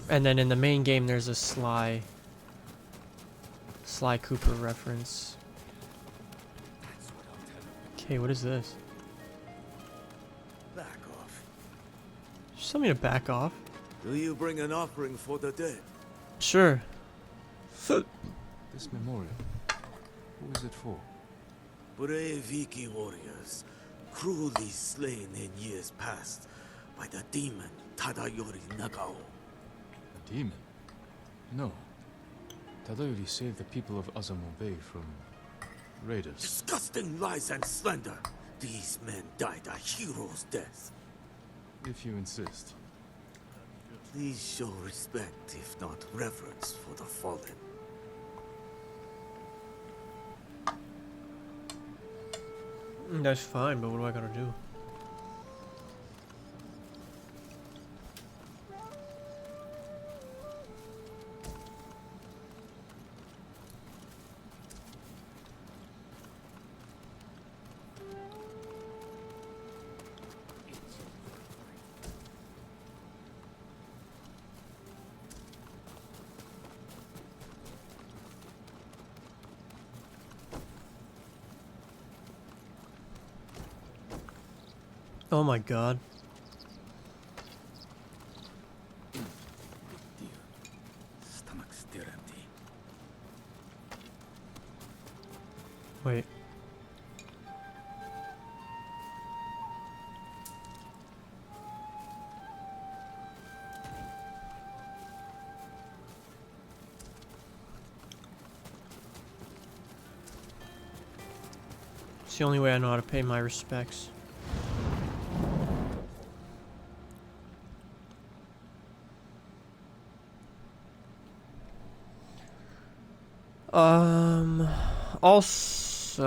And then in the main game, there's a Sly Cooper reference. Okay, what is this? Back off. Just tell me to back off. Do you bring an offering for the dead? Sure. This memorial, who is it for? Brave Iki warriors, cruelly slain in years past by the demon Tadayori Nagao. A demon? No. Tadayori saved the people of Azamo Bay from raiders. Disgusting lies and slander. These men died a hero's death. If you insist. Please show respect, if not reverence, for the fallen. That's fine, but what do I gotta do? Oh my god. Stomach's still empty. Wait. It's the only way I know how to pay my respects. Also,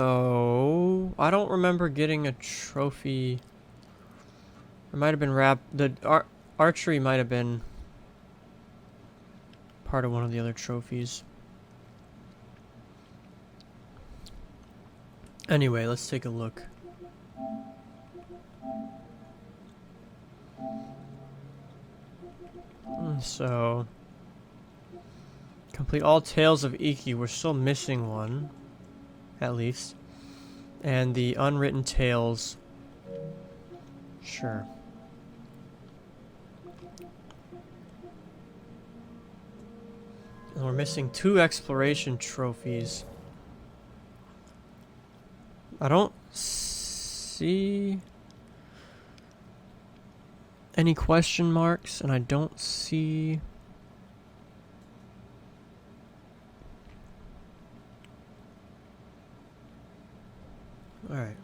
I don't remember getting a trophy. It might have been archery might have been part of one of the other trophies. Anyway, let's take a look. So, complete all tales of Iki. We're still missing one, at least. And the unwritten tales. Sure. And we're missing 2 exploration trophies. I don't see any question marks, and I don't see... Alright.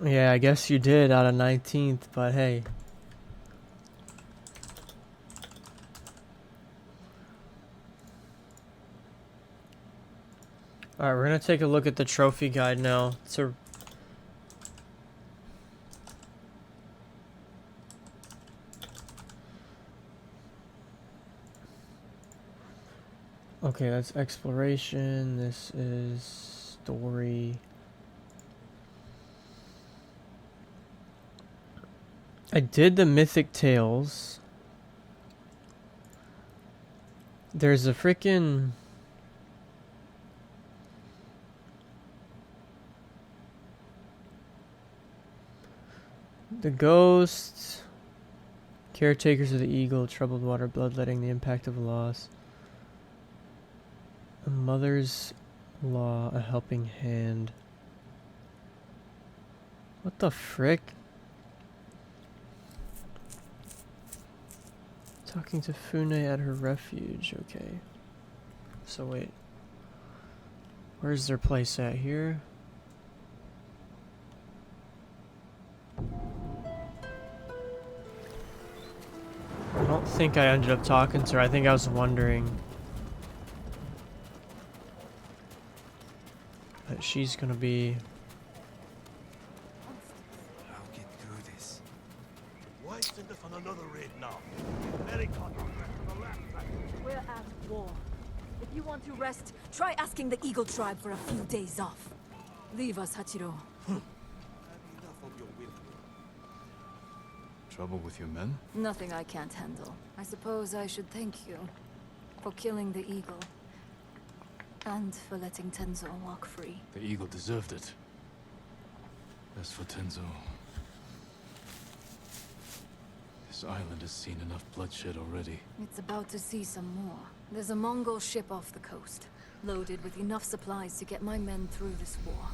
Yeah, I guess you did out of 19th, but hey. Alright, we're gonna take a look at the trophy guide now. Okay, that's exploration. This is story. I did the mythic tales. There's a freaking... The ghosts, caretakers of the eagle, troubled water, bloodletting, the impact of loss, a mother's law, a helping hand. What the frick? Talking to Fune at her refuge. Okay. So wait. Where's their place at here? I don't think I ended up talking to her. I think I was wondering. But she's gonna be... I'll get through this. Why send us on another raid now? Very confident on the left. We're at war. If you want to rest, try asking the Eagle Tribe for a few days off. Leave us, Hachiro. Enough of your whim. Trouble with your men? Nothing I can't handle. I suppose I should thank you for killing the eagle. And for letting Tenzo walk free. The eagle deserved it. As for Tenzo... This island has seen enough bloodshed already. It's about to see some more. There's a Mongol ship off the coast, loaded with enough supplies to get my men through this war.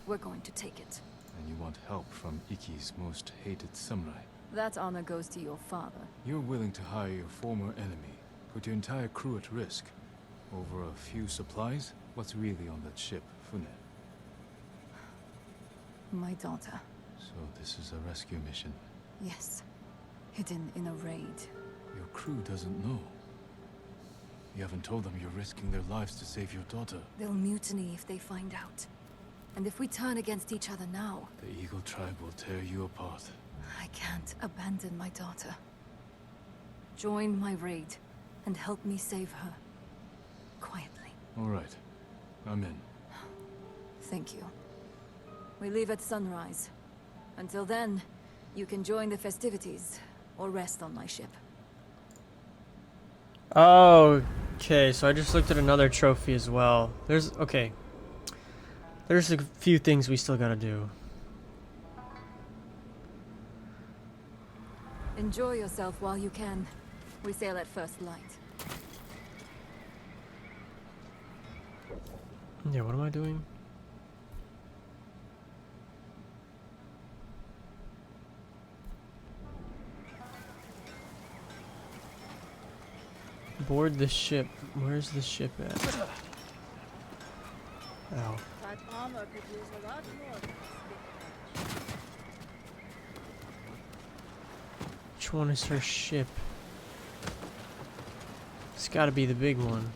We're going to take it. And you want help from Ikki's most hated samurai. That honor goes to your father. You're willing to hire your former enemy, put your entire crew at risk, over a few supplies? What's really on that ship, Fune? My daughter. So this is a rescue mission. Yes. Hidden in a raid. Your crew doesn't know. You haven't told them you're risking their lives to save your daughter. They'll mutiny if they find out. And if we turn against each other now... The Eagle Tribe will tear you apart. I can't abandon my daughter. Join my raid, and help me save her. Quietly. All right. I'm in. Thank you. We leave at sunrise. Until then, you can join the festivities, or rest on my ship. Okay, so I just looked at another trophy as well. There's a few things we still gotta do. Enjoy yourself while you can. We sail at first light. Yeah, what am I doing? Board the ship. Where's the ship at? Ow. That armor could use a lot more than this big patch. Which one is her ship? It's gotta be the big one.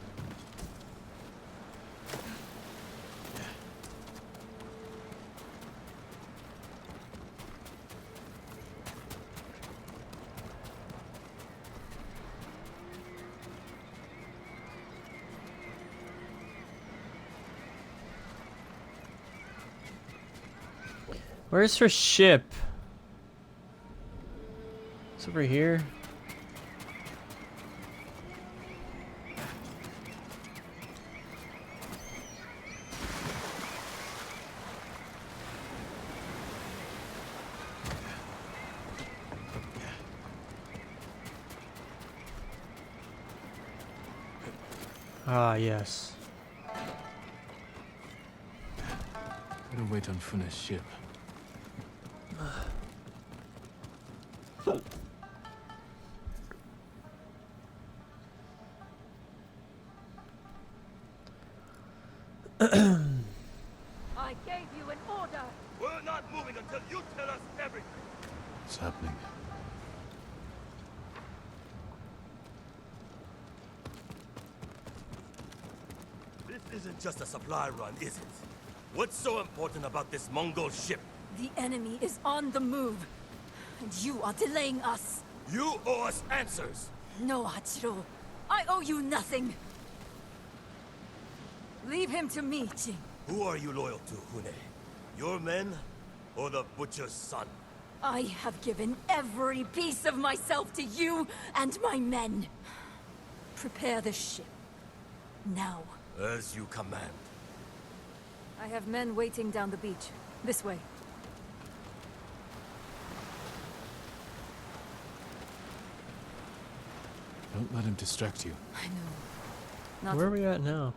Where's her ship? It's over here. Ah, yes. Better wait on Fune's ship. I gave you an order! We're not moving until you tell us everything. What's happening? This isn't just a supply run, is it? What's so important about this Mongol ship? The enemy is on the move, and you are delaying us. You owe us answers. No, Hachiro. I owe you nothing. Leave him to me, Jing. Who are you loyal to, Hune? Your men or the butcher's son? I have given every piece of myself to you and my men. Prepare the ship. Now. As you command. I have men waiting down the beach. This way. Don't let him distract you. I know. Not Where are we at now?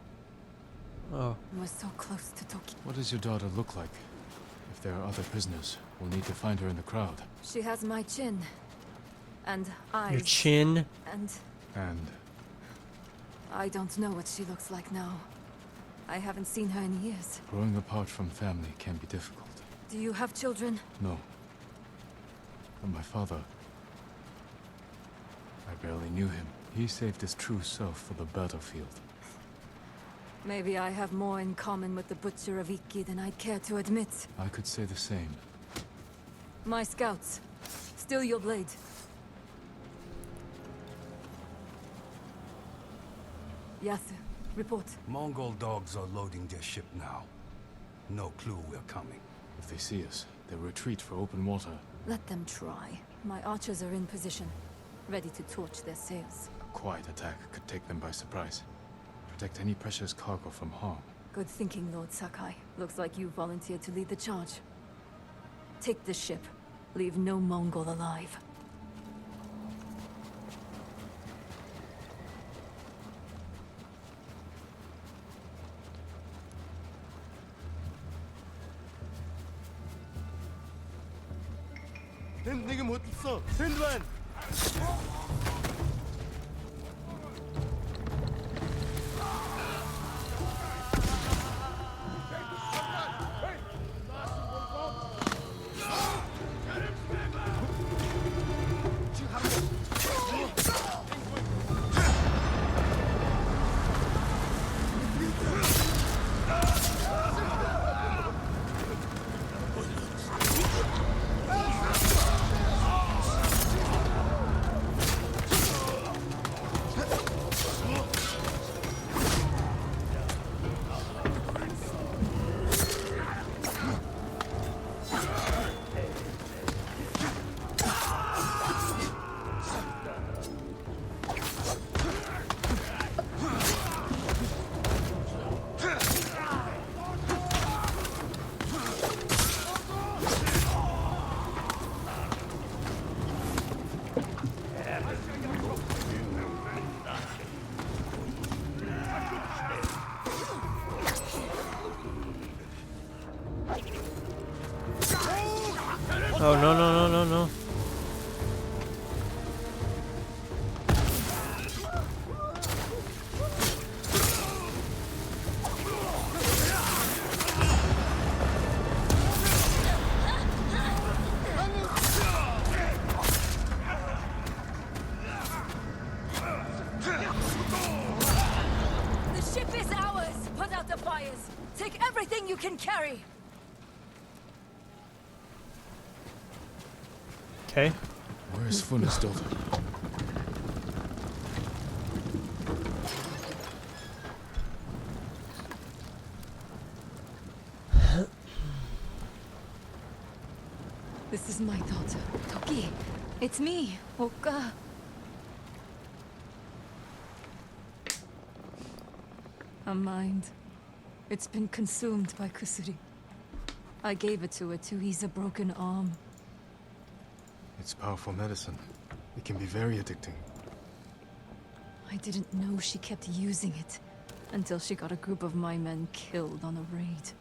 Oh, We're so close to Tokyo. What does your daughter look like? If there are other prisoners, we'll need to find her in the crowd. She has my chin. And eyes. your chin. And And I don't know what she looks like now. I haven't seen her in years. growing apart from family can be difficult. Do you have children? No. But my father... I barely knew him. He saved his true self for the battlefield. Maybe I have more in common with the Butcher of Ikki than I'd care to admit. I could say the same. My scouts. Still your blade. Yasu, report. Mongol dogs are loading their ship now. No clue we're coming. If they see us, they'll retreat for open water. Let them try. My archers are in position, ready to torch their sails. A quiet attack could take them by surprise. Protect any precious cargo from harm. Good thinking, Lord Sakai. Looks like you volunteered to lead the charge. Take the ship. Leave no Mongol alive. 내게 못 있어. 샌드만. Oh, no, no, no, no, no. The ship is ours! Put out the fires! Take everything you can carry! Okay. Where is Funa's daughter? This is my daughter, Toki. It's me, Oka. A mind. It's been consumed by Kusuri. I gave it to her to ease a broken arm. It's powerful medicine. It can be very addicting. I didn't know she kept using it until she got a group of my men killed on a raid.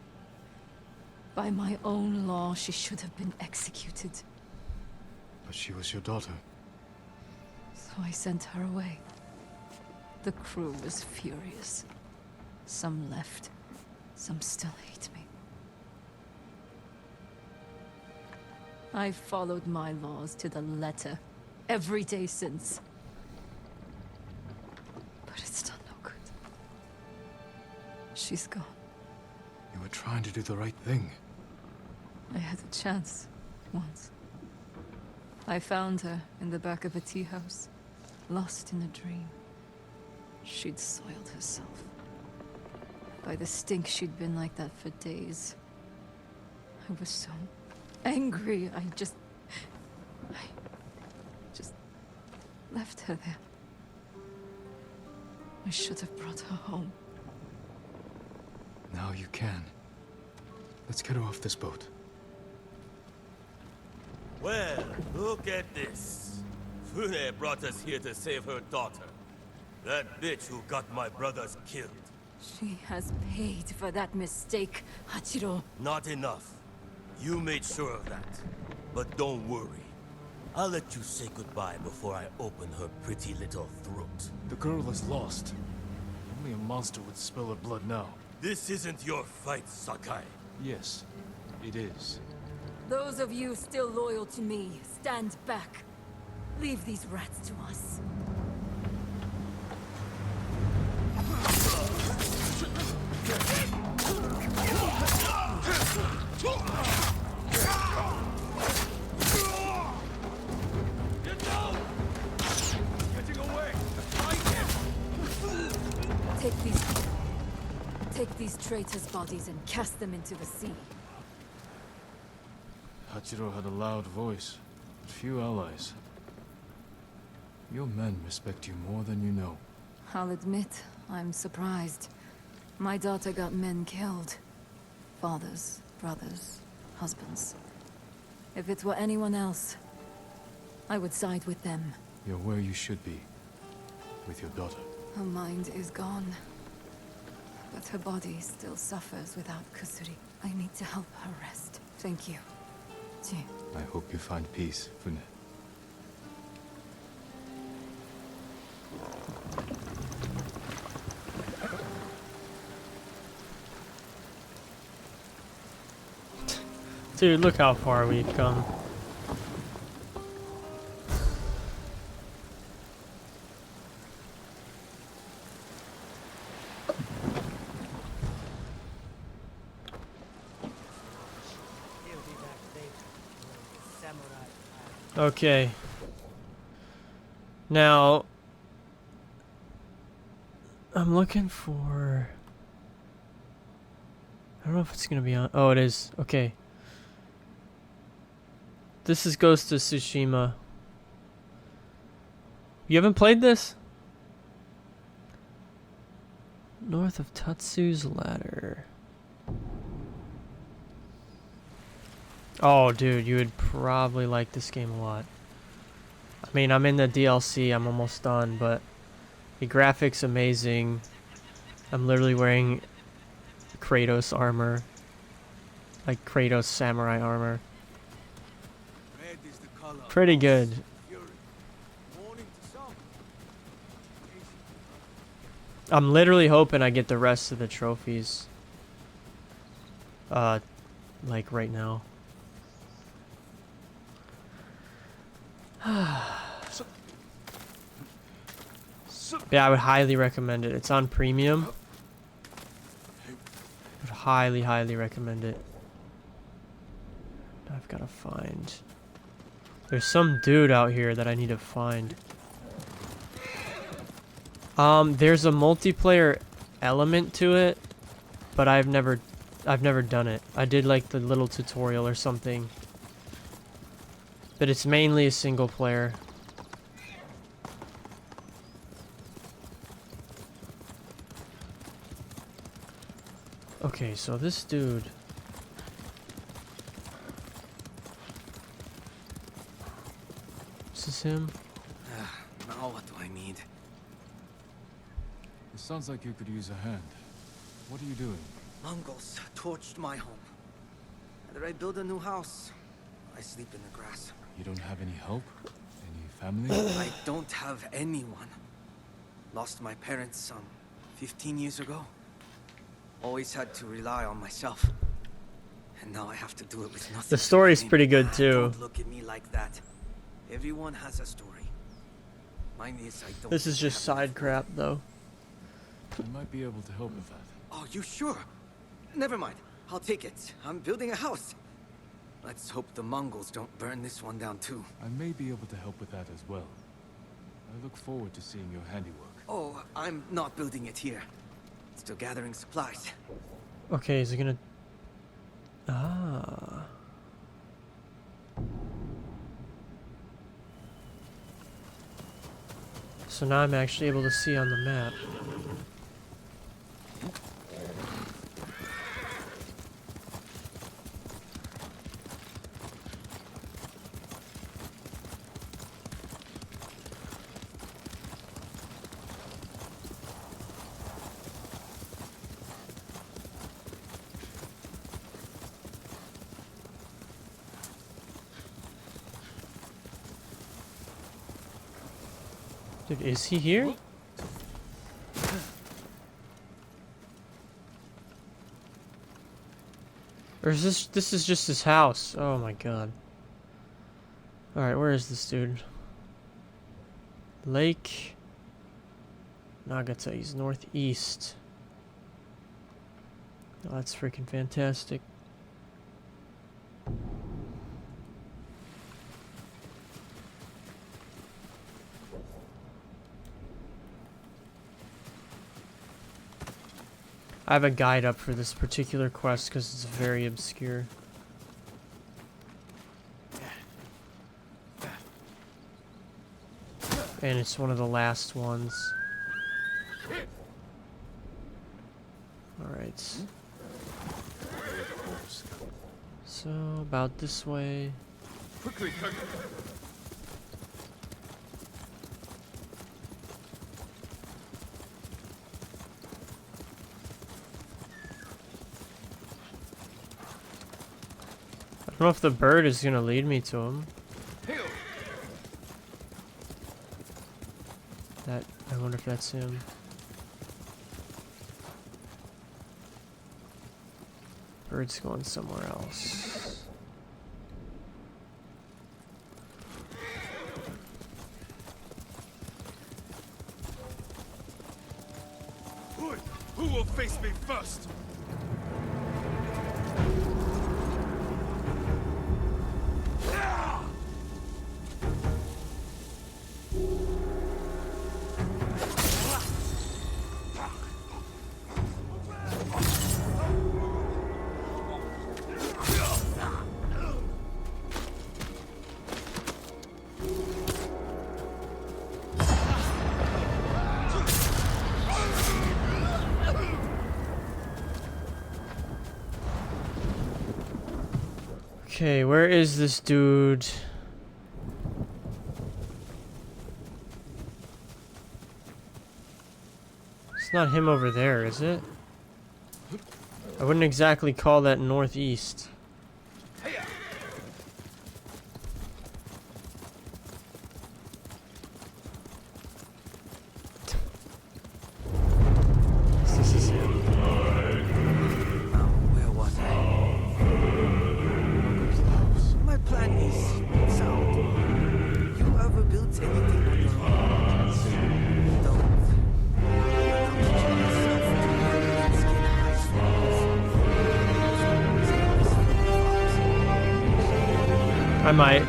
By my own law, she should have been executed. But she was your daughter. So I sent her away. The crew was furious. Some left. Some still hate me. I've followed my laws to the letter every day since. But it's done no good. She's gone. You were trying to do the right thing. I had a chance, once. I found her in the back of a tea house, lost in a dream. She'd soiled herself. By the stink, she'd been like that for days. I was so angry, I just left her there. I should have brought her home. Now you can. Let's get her off this boat. Well, look at this. Fune brought us here to save her daughter. That bitch who got my brothers killed. She has paid for that mistake, Hachiro. Not enough. You made sure of that. But don't worry. I'll let you say goodbye before I open her pretty little throat. The girl is lost. Only a monster would spill her blood now. This isn't your fight, Sakai. Yes, it is. Those of you still loyal to me, stand back. Leave these rats to us. Take these traitors' bodies and cast them into the sea. Hachiro had a loud voice, but few allies. Your men respect you more than you know. I'll admit, I'm surprised. My daughter got men killed. Fathers, brothers, husbands. If it were anyone else, I would side with them. You're where you should be, with your daughter. Her mind is gone. But her body still suffers without Kusuri. I need to help her rest. Thank you. Jin. I hope you find peace, Fune. Dude, look how far we've come. He'll be back later. Like samurai. Okay. Now, I'm looking for... I don't know if it's gonna be on... Oh, it is. Okay. This is Ghost of Tsushima. You haven't played this? North of Tatsu's Ladder. Oh, dude, you would probably like this game a lot. I mean, I'm in the DLC, I'm almost done, but the graphics amazing. I'm literally wearing Kratos armor. Like Kratos samurai armor. Red is the color of Pretty good. fury. Morning to sun. I'm literally hoping I get the rest of the trophies. Like right now. Yeah, I would highly recommend it. It's on premium. I would highly, highly recommend it. I've got to find... There's some dude out here that I need to find. There's a multiplayer element to it, but I've never done it. I did like the little tutorial or something. But it's mainly a single player. Okay, so this dude... This is him? Now what do I need? It sounds like you could use a hand. What are you doing? Mongols torched my home. Whether I build a new house, I sleep in the grass. You don't have any help? Any family? I don't have anyone. Lost my parents some 15 years ago. Always had to rely on myself. And now I have to do it with nothing. The story's pretty good Ah, too. Don't look at me like that. Everyone has a story. Mine is I don't This is just have side crap though. I might be able to help with that. Oh, you sure? Never mind. I'll take it. I'm building a house. Let's hope the Mongols don't burn this one down too. I may be able to help with that as well. I look forward to seeing your handiwork. Oh, I'm not building it here. Still gathering supplies. Okay, is it gonna... Ah... So now I'm actually able to see on the map. Dude, is he here? Or is this is just his house? Oh my god. Alright, where is this dude? Lake Nagata, he's northeast. Oh, that's freaking fantastic. I have a guide up for this particular quest because it's very obscure. And it's one of the last ones. Alright. So, about this way. Quickly, I don't know if the bird is gonna lead me to him. I wonder if that's him. Bird's going somewhere else. Who will face me first? Okay, where is this dude? It's not him over there, is it? I wouldn't exactly call that northeast. This is him. Where was I? My plan is sound. You ever built anything on your own? Don't. I might.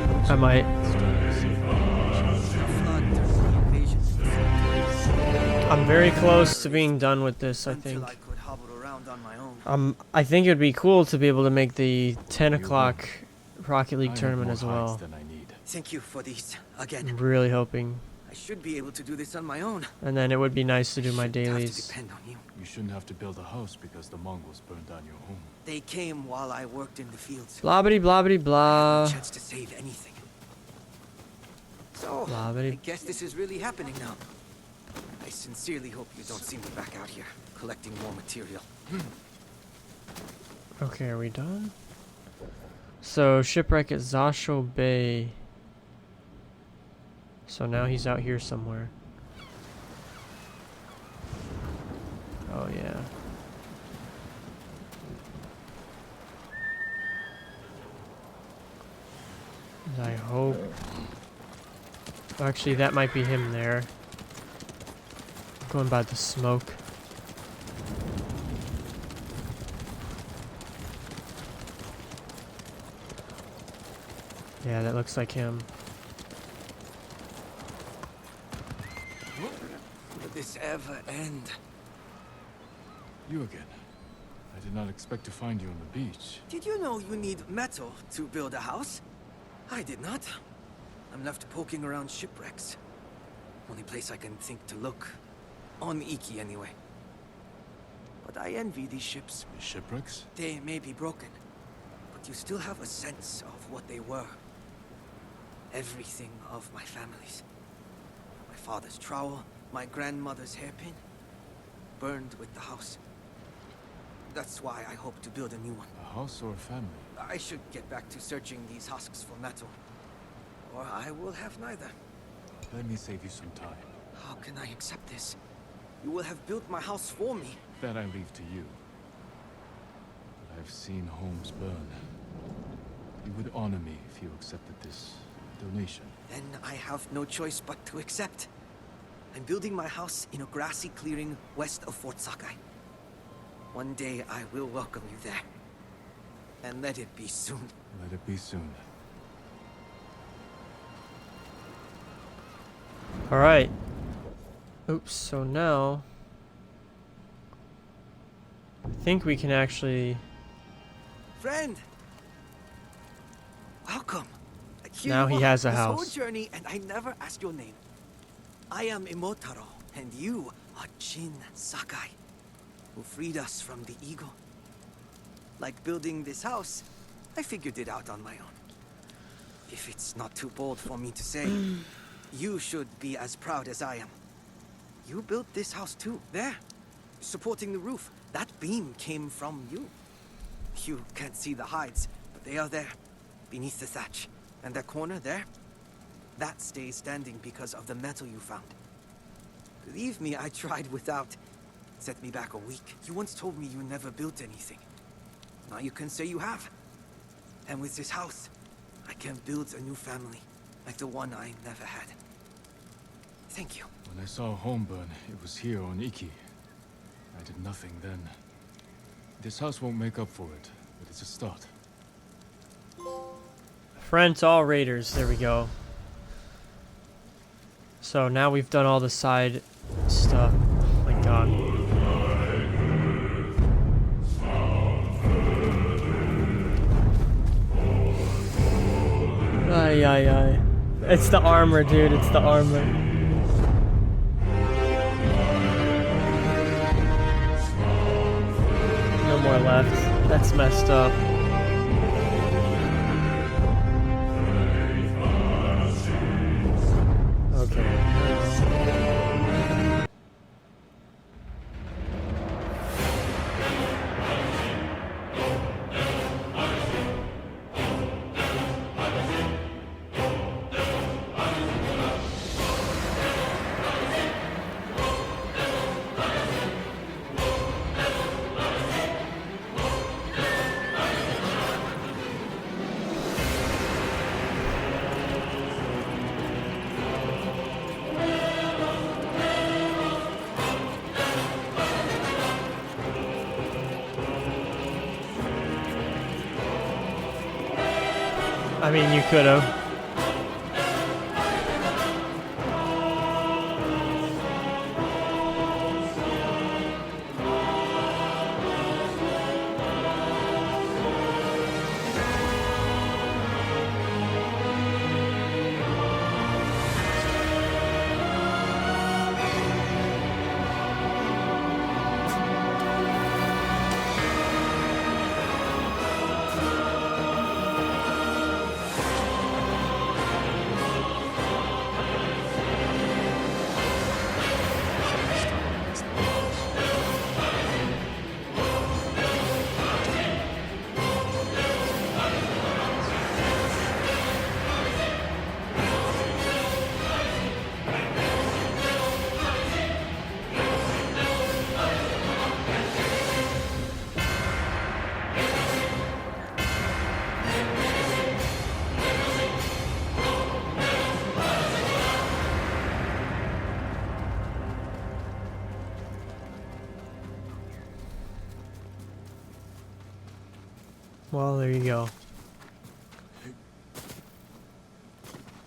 I'm very close to being done with this, I think. I could hobble around on my own. I think it'd be cool to be able to make the 10 o'clock Rocket League tournament as well. Thank you for these again. I'm really hoping. I should be able to do this on my own. And then it would be nice to do my Shouldn't have to dailies. depend on you. You shouldn't have to build a house because the Mongols burned down your home. They came while I worked in the fields. Blobbity blobbity I had blah. no chance to save anything. So, Blobbity. I guess this is really happening now. I sincerely hope you don't see me back out here, collecting more material. Okay, are we done? So, shipwreck at Zasho Bay. So now he's out here somewhere. Oh yeah. And I hope... Actually, that might be him there. I'm going by the smoke. Yeah, that looks like him. Will this ever end? You again. I did not expect to find you on the beach. Did you know you need metal to build a house? I did not. I'm left poking around shipwrecks. Only place I can think to look. On Iki, anyway. But I envy these ships. The shipwrecks? They may be broken, but you still have a sense of what they were. Everything of my family's. My father's trowel, my grandmother's hairpin, burned with the house. That's why I hope to build a new one. A house or a family? I should get back to searching these husks for metal. Or I will have neither. Let me save you some time. How can I accept this? You will have built my house for me. That I leave to you. But I've seen homes burn. You would honor me if you accepted this donation. Then I have no choice but to accept. I'm building my house in a grassy clearing west of Fort Sakai. One day I will welcome you there. And let it be soon. Let it be soon. Alright. Oops, so now... I think we can actually... Friend! Welcome. Here Now you he are, has a this whole house. journey, and I never asked your name. I am Imotaro, and you are Jin Sakai, who freed us from the eagle. Like building this house, I figured it out on my own. If it's not too bold for me to say, you should be as proud as I am. You built this house too, there, supporting the roof. That beam came from you. You can't see the hides, but they are there, beneath the thatch. And that corner there, that stays standing because of the metal you found. Believe me, I tried without. It set me back a week. You once told me you never built anything. Now you can say you have. And with this house, I can build a new family, like the one I never had. Thank you. When I saw home burn, it was here on Iki. I did nothing then. This house won't make up for it, but it's a start. Friends, all raiders. There we go. So now we've done all the side stuff. Oh my god. Ay, ay, ay. It's the armor, dude. It's the armor. No more left. That's messed up. Okay. I mean, you could have. Well, there you go.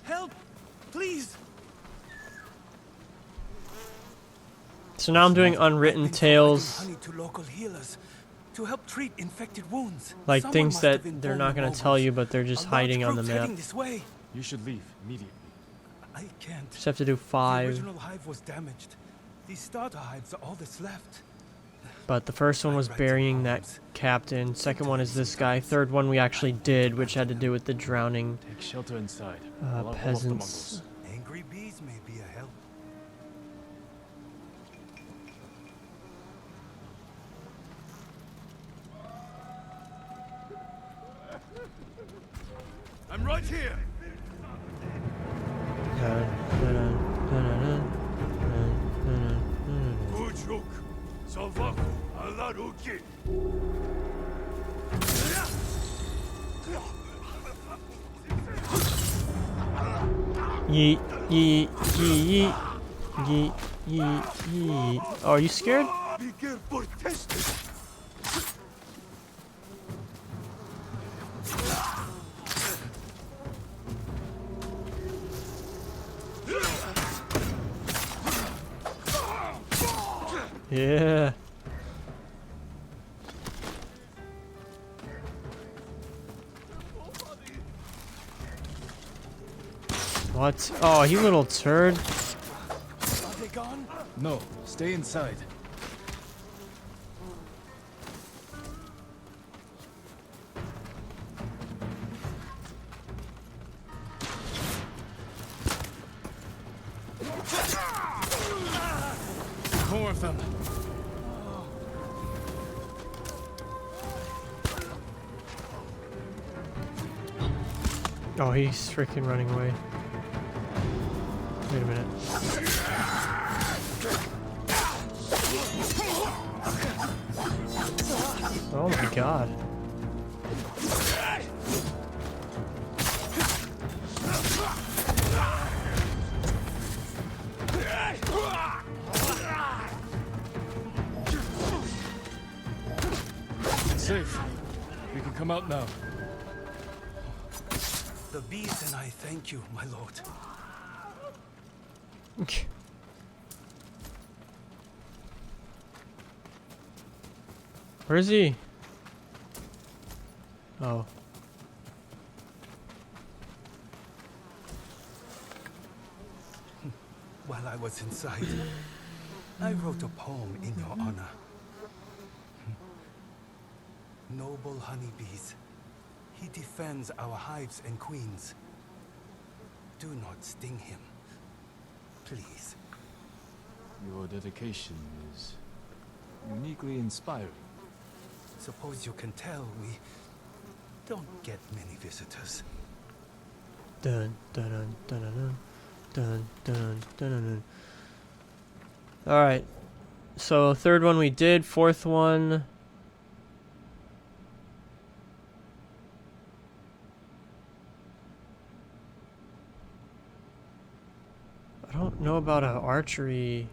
Help! Please! So now I'm doing unwritten tales, Honey to local healers to help treat infected wounds. like Someone things must that have they're informed not the gonna Mongols. tell you, but they're A just large hiding on the group's map. heading this way. You should leave immediately. I can't. Just have to do The 5. original hive was damaged. These starter hives are all that's left. But the first one was burying that captain. Second one is this guy. Third one we actually did, which had to do with the drowning Take shelter inside. while I hold off the peasants. Mongols. Angry bees may be a help. I'm right here. Ujuk, Salvaku, Alaruki. Yeet, yeet, yeet, yeet, yeet, yeet. Oh, are you scared? Be careful, test it. Yeah. What? Oh, you little turd. gone? No, stay inside. More of them. Oh, he's freaking running away. Wait a minute. Oh my god. It's safe. We can come out now. The beast and I thank you, my lord. Where is he? Oh. While I was inside, I wrote a poem in your honor. Noble honeybees, he defends our hives and queens. Do not sting him, please. Your dedication is uniquely inspiring. Suppose you can tell we don't get many visitors. Dun dun dun dun dun dun dun dun dun. All right. So third one we did. Fourth one. I don't know about an archery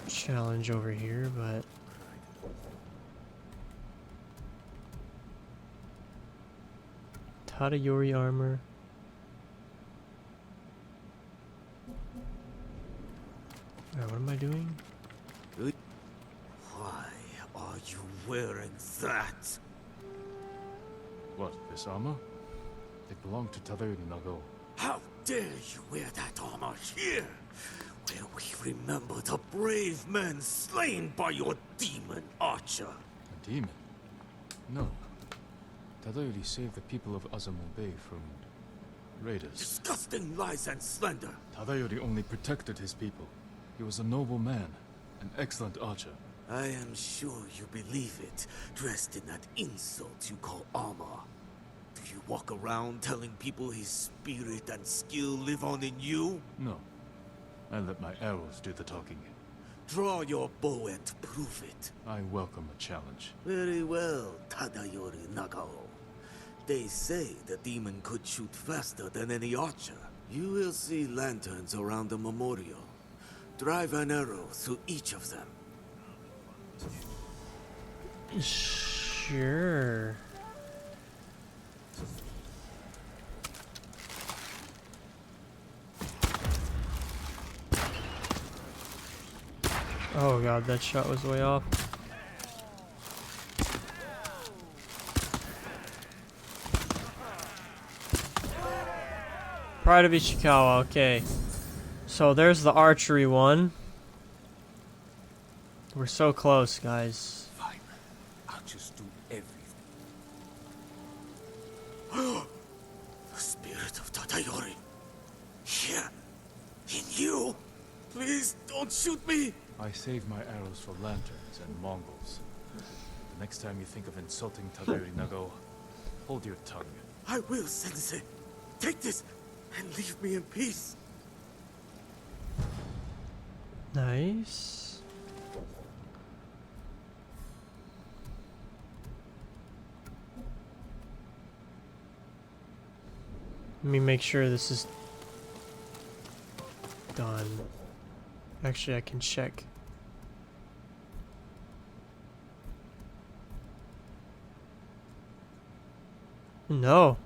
challenge over here, but Tadayori armor. Alright, what am I doing? Why are you wearing that? What, this armor? It belonged to Tadayori Nago. How dare you wear that armor here, where we remember the brave men slain by your demon archer? A demon? No. Tadayori saved the people of Azamo Bay from raiders. Disgusting lies and slander. Tadayori only protected his people. He was a noble man, an excellent archer. I am sure you believe it, dressed in that insult you call armor. Do you walk around telling people his spirit and skill live on in you? No. I let my arrows do the talking. Draw your bow and prove it. I welcome a challenge. Very well, Tadayori Nagao. They say the demon could shoot faster than any archer. You will see lanterns around the memorial. Drive an arrow through each of them. Sure. Oh god, that shot was way off. Pride of Ishikawa, okay. So there's the archery one. We're so close, guys. Fine. I'll just do everything. The spirit of Tadayori. Here. In you. Please don't shoot me. I save my arrows for lanterns and Mongols. The next time you think of insulting Tadayori Nago, hold your tongue. I will, Sensei. Take this and leave me in peace. Nice. Let me make sure this is done. Actually, I can check. No.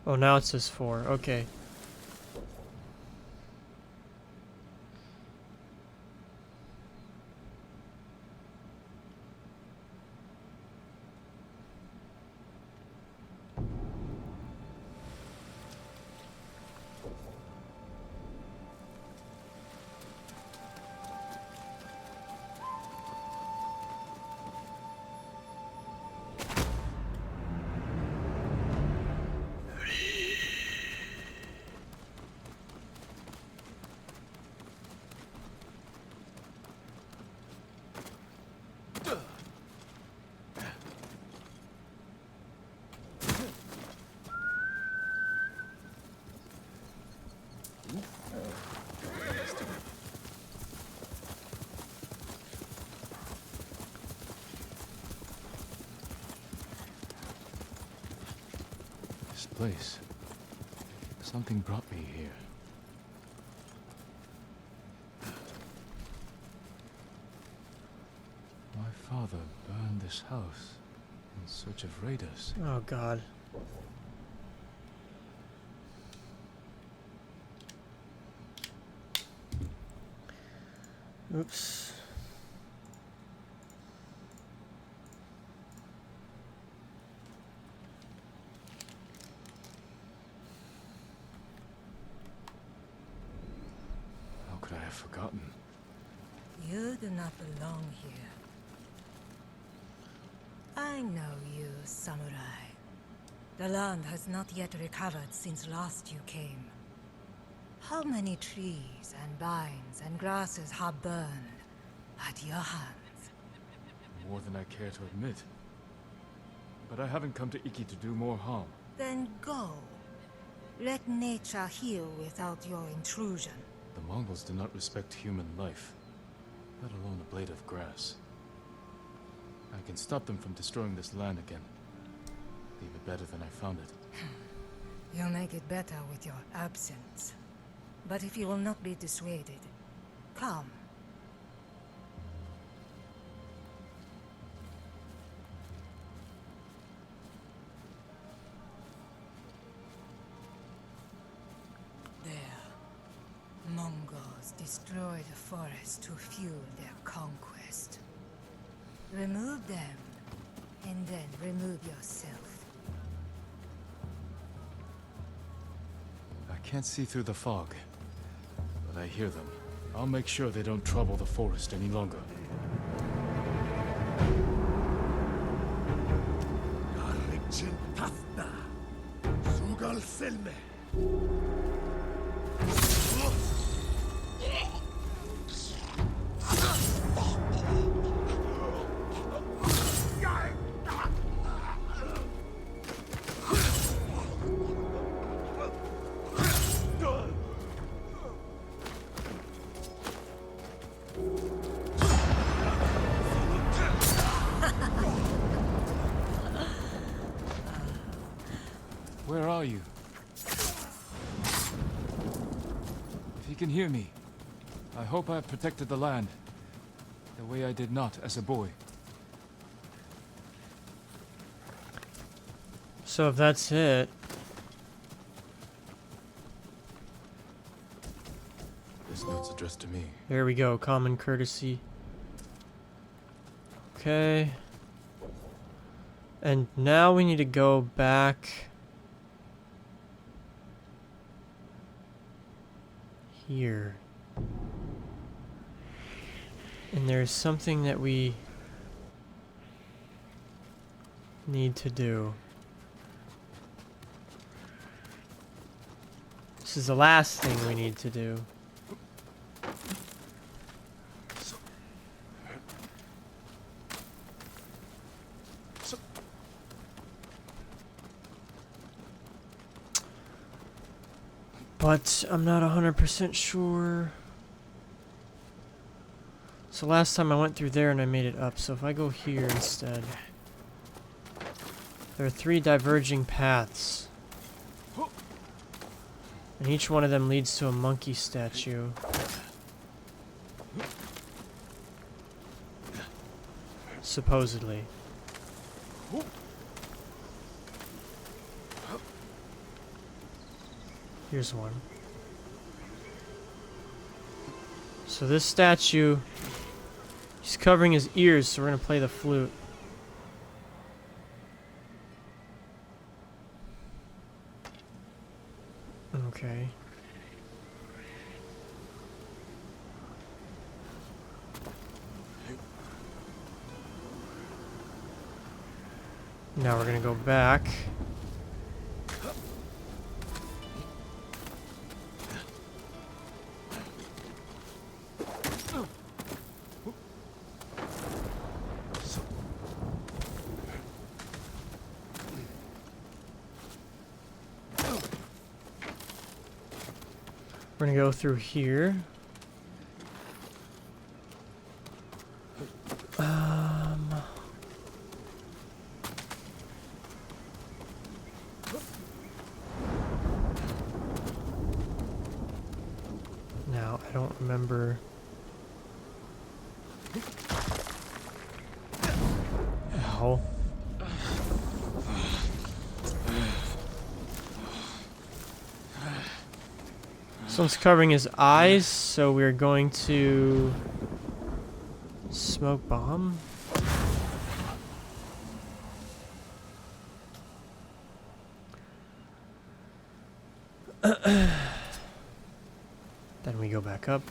Oh, now it says 4. Okay. This place. Something brought me here. My father burned this house in search of raiders. Oh god. Oops. How could I have forgotten? You do not belong here. I know you, samurai. The land has not yet recovered since last you came. How many trees and vines and grasses have burned at your hands? More than I care to admit. But I haven't come to Iki to do more harm. Then go. Let nature heal without your intrusion. The Mongols do not respect human life, let alone a blade of grass. I can stop them from destroying this land again. Leave it better than I found it. You'll make it better with your absence. But if you will not be dissuaded, come. There. Mongols destroy the forest to fuel their conquest. Remove them, and then remove yourself. I can't see through the fog, but I hear them. I'll make sure they don't trouble the forest any longer. Where are you? If you can hear me, I hope I have protected the land the way I did not as a boy. So if that's it, This note's addressed to me. there we go. Common courtesy. Okay. And now we need to go back here. And there's something that we need to do. This is the last thing we need to do. But I'm not 100% sure. So last time I went through there and I made it up. So if I go here instead. There are 3 diverging paths. And each one of them leads to a monkey statue. Supposedly. Here's one. So this statue, he's covering his ears, so we're gonna play the flute. Okay. Now we're gonna go back. We're gonna go through here. remember. Ow. This one's covering his eyes, so we're going to smoke bomb. Then we go back up.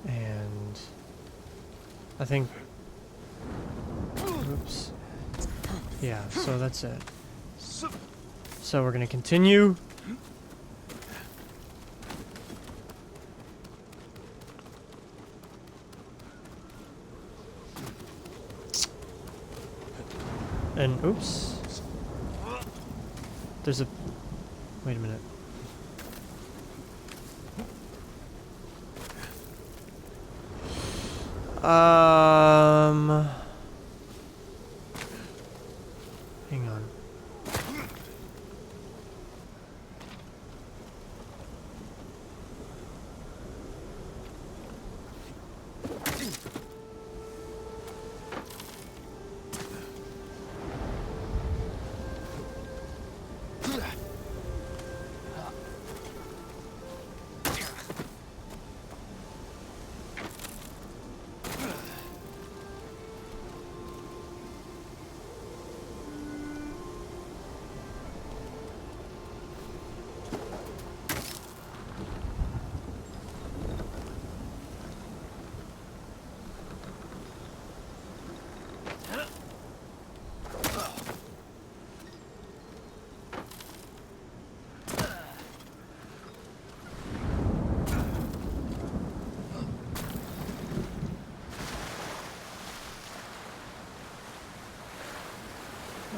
And I think, oops. Yeah, so that's it. So we're gonna continue. And oops. There's a, wait a minute. Hang on.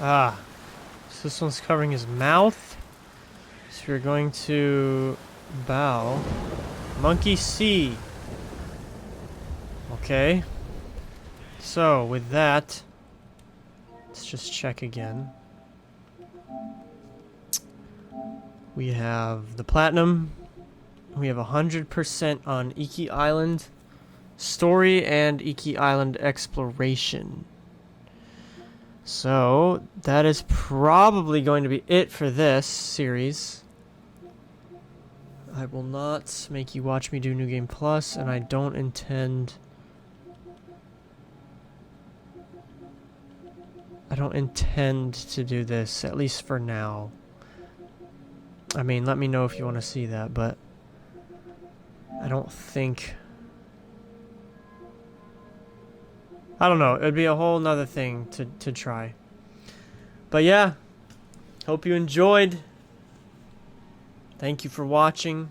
Ah, so this one's covering his mouth. So we're going to bow. Monkey C. Okay. So with that, let's just check again. We have the platinum. We have 100% on Iki Island story and Iki Island exploration. So, that is probably going to be it for this series. I will not make you watch me do New Game Plus, and I don't intend... I don't intend to do this, at least for now. I mean, let me know if you want to see that, but... I don't think... I don't know. It'd be a whole nother thing to try. But yeah. Hope you enjoyed. Thank you for watching.